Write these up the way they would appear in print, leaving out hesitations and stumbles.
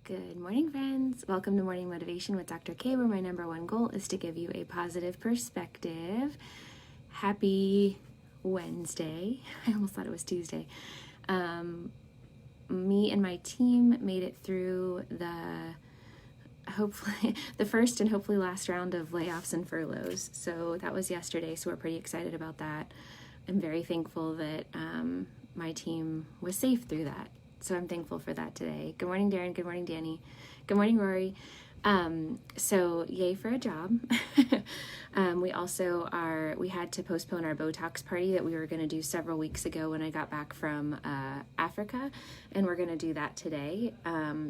Good morning, friends. Welcome to Morning Motivation with Dr. K, where my number one goal is to give you a positive perspective. Happy Wednesday. I almost thought it was Tuesday. Me and my team made it through the first and hopefully last round of layoffs and furloughs. So that was yesterday, so we're pretty excited about that. I'm very thankful that my team was safe through that. So I'm thankful for that today. Good morning, Darren. Good morning, Danny. Good morning, Rory. So yay for a job. We had to postpone our Botox party that we were going to do several weeks ago when I got back from Africa, and we're going to do that today.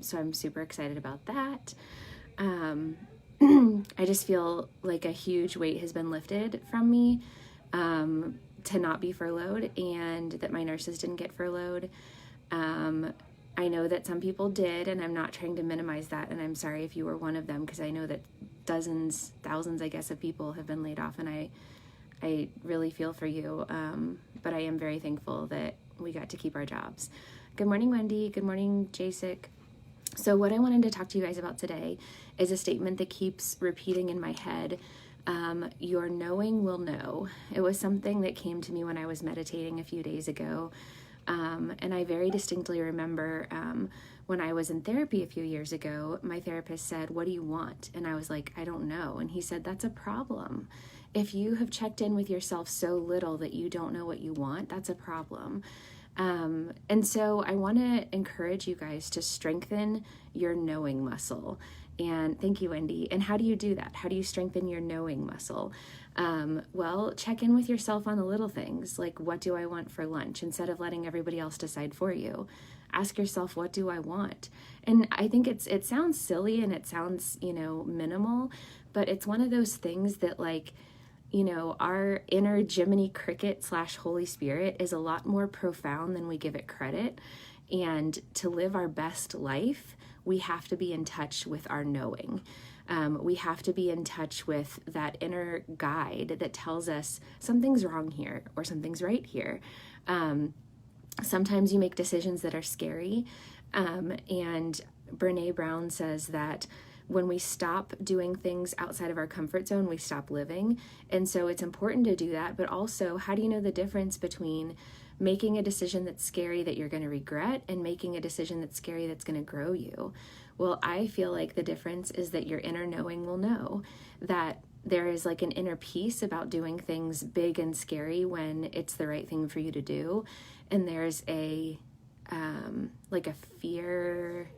So I'm super excited about that. I just feel like a huge weight has been lifted from me to not be furloughed, and that my nurses didn't get furloughed. I know that some people did, and I'm not trying to minimize that, and I'm sorry if you were one of them, because I know that dozens, thousands, I guess, of people have been laid off, and I really feel for you, but I am very thankful that we got to keep our jobs. Good morning, Wendy. Good morning, Jasik. So what I wanted to talk to you guys about today is a statement that keeps repeating in my head. Your knowing will know. It was something that came to me when I was meditating a few days ago. And I very distinctly remember when I was in therapy a few years ago, my therapist said, "What do you want?" And I was like, "I don't know." And he said, "That's a problem. If you have checked in with yourself so little that you don't know what you want, that's a problem." And so I want to encourage you guys to strengthen your knowing muscle. And thank you, Wendy. And how do you do that? How do you strengthen your knowing muscle? Well, check in with yourself on the little things, like, what do I want for lunch? Instead of letting everybody else decide for you, ask yourself, what do I want? And I think it sounds silly and it sounds, minimal, but it's one of those things that, like, our inner Jiminy Cricket / Holy Spirit is a lot more profound than we give it credit. And to live our best life, we have to be in touch with our knowing. We have to be in touch with that inner guide that tells us something's wrong here or something's right here. Sometimes you make decisions that are scary. And Brene Brown says that when we stop doing things outside of our comfort zone, we stop living. And so it's important to do that. But also, how do you know the difference between making a decision that's scary that you're going to regret and making a decision that's scary that's going to grow you? Well, I feel like the difference is that your inner knowing will know that there is like an inner peace about doing things big and scary when it's the right thing for you to do. And there's a fear,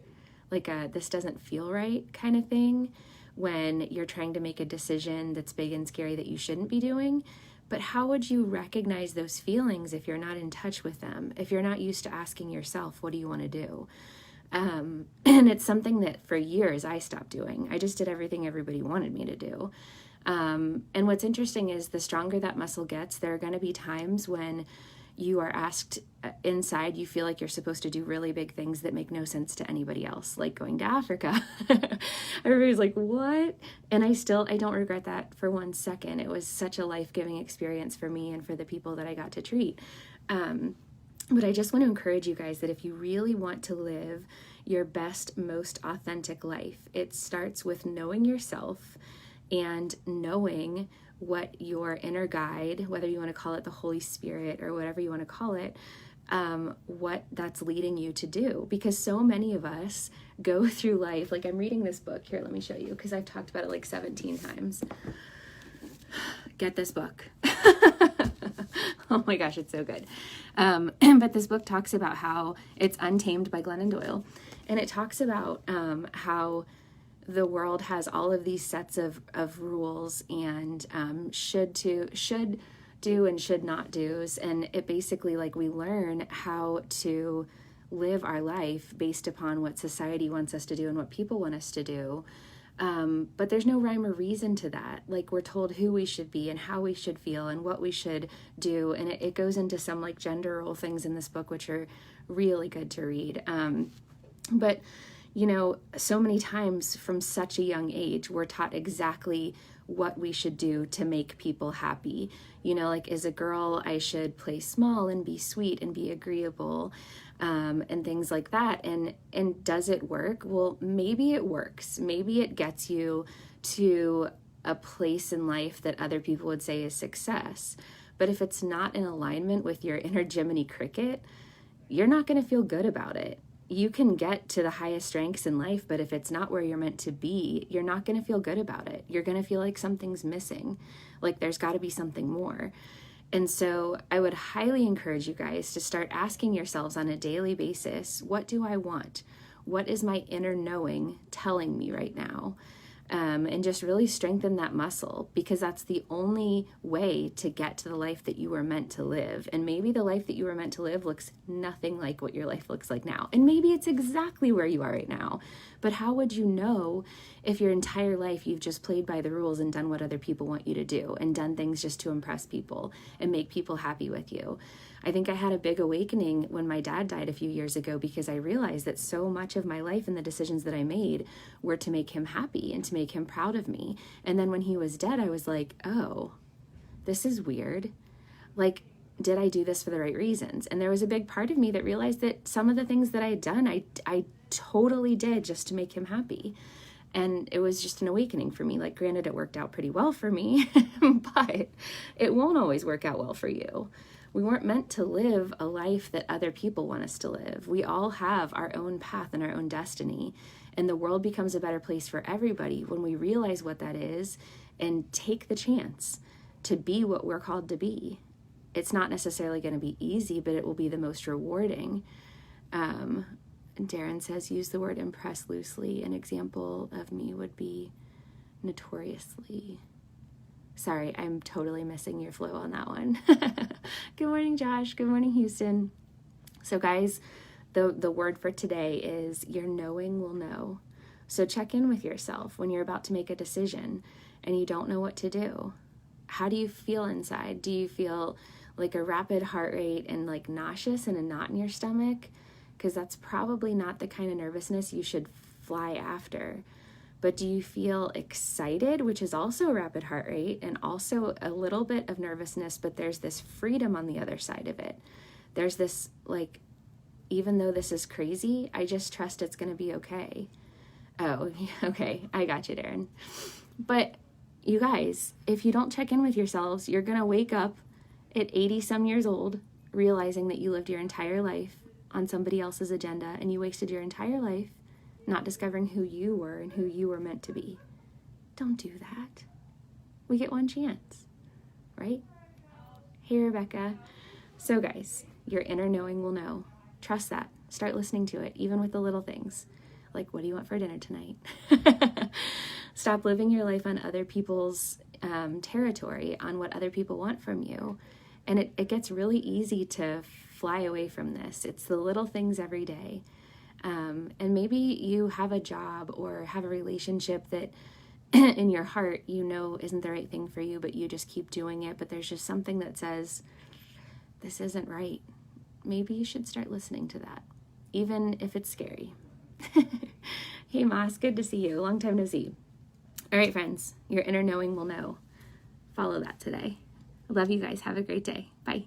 this doesn't feel right kind of thing when you're trying to make a decision that's big and scary that you shouldn't be doing. But how would you recognize those feelings if you're not in touch with them? If you're not used to asking yourself, what do you want to do? And it's something that for years I stopped doing. I just did everything everybody wanted me to do. And what's interesting is the stronger that muscle gets, there are going to be times when you are asked inside, you feel like you're supposed to do really big things that make no sense to anybody else, like going to Africa. Everybody's like, what? And I don't regret that for 1 second. It was such a life-giving experience for me and for the people that I got to treat. But I just want to encourage you guys that if you really want to live your best, most authentic life, it starts with knowing yourself and knowing what your inner guide, whether you want to call it the Holy Spirit or whatever you want to call it, what that's leading you to do. Because so many of us go through life, like I'm reading this book here, let me show you, because I've talked about it like 17 times. Get this book. Oh my gosh, it's so good. But this book talks about how It's Untamed by Glennon Doyle. And it talks about how the world has all of these sets of rules and should do and should not do's. And it basically, like, we learn how to live our life based upon what society wants us to do and what people want us to do. But there's no rhyme or reason to that. Like, we're told who we should be and how we should feel and what we should do. And it goes into some like gender role things in this book, which are really good to read. But so many times from such a young age, we're taught exactly what we should do to make people happy. Like, as a girl, I should play small and be sweet and be agreeable. and things like that. And does it work? Well, maybe it works. Maybe it gets you to a place in life that other people would say is success. But if it's not in alignment with your inner Jiminy Cricket, you're not going to feel good about it. You can get to the highest ranks in life, but if it's not where you're meant to be, you're not going to feel good about it. You're going to feel like something's missing, like there's got to be something more. And so I would highly encourage you guys to start asking yourselves on a daily basis, what do I want? What is my inner knowing telling me right now? And just really strengthen that muscle, because that's the only way to get to the life that you were meant to live. And maybe the life that you were meant to live looks nothing like what your life looks like now. And maybe it's exactly where you are right now. But how would you know if your entire life you've just played by the rules and done what other people want you to do and done things just to impress people and make people happy with you? I think I had a big awakening when my dad died a few years ago, because I realized that so much of my life and the decisions that I made were to make him happy and to make him proud of me. And then when he was dead, I was like, oh, this is weird. Like, did I do this for the right reasons? And there was a big part of me that realized that some of the things that I had done, I totally did just to make him happy. And it was just an awakening for me. Like, granted, it worked out pretty well for me, but it won't always work out well for you. We weren't meant to live a life that other people want us to live. We all have our own path and our own destiny. And the world becomes a better place for everybody when we realize what that is and take the chance to be what we're called to be. It's not necessarily going to be easy, but it will be the most rewarding. Darren says, use the word impress loosely. An example of me would be notoriously. Sorry, I'm totally missing your flow on that one. Good morning, Josh. Good morning, Houston. So guys, the word for today is your knowing will know. So check in with yourself when you're about to make a decision and you don't know what to do. How do you feel inside? Do you feel like a rapid heart rate and like nauseous and a knot in your stomach? Because that's probably not the kind of nervousness you should fly after. But do you feel excited, which is also a rapid heart rate and also a little bit of nervousness, but there's this freedom on the other side of it. There's this, like, even though this is crazy, I just trust it's going to be okay. Oh, okay. I got you, Darren. But you guys, if you don't check in with yourselves, you're going to wake up at 80 some years old, realizing that you lived your entire life on somebody else's agenda and you wasted your entire life not discovering who you were and who you were meant to be. Don't do that. We get one chance, right? Hey, Rebecca. So guys, your inner knowing will know. Trust that. Start listening to it, even with the little things. Like, what do you want for dinner tonight? Stop living your life on other people's territory, on what other people want from you. And it gets really easy to fly away from this. It's the little things every day. And maybe you have a job or have a relationship that in your heart you know isn't the right thing for you, but you just keep doing it. But there's just something that says, this isn't right. Maybe you should start listening to that, even if it's scary. Hey, Moss, good to see you. Long time no see. All right, friends, your inner knowing will know. Follow that today. I love you guys. Have a great day. Bye.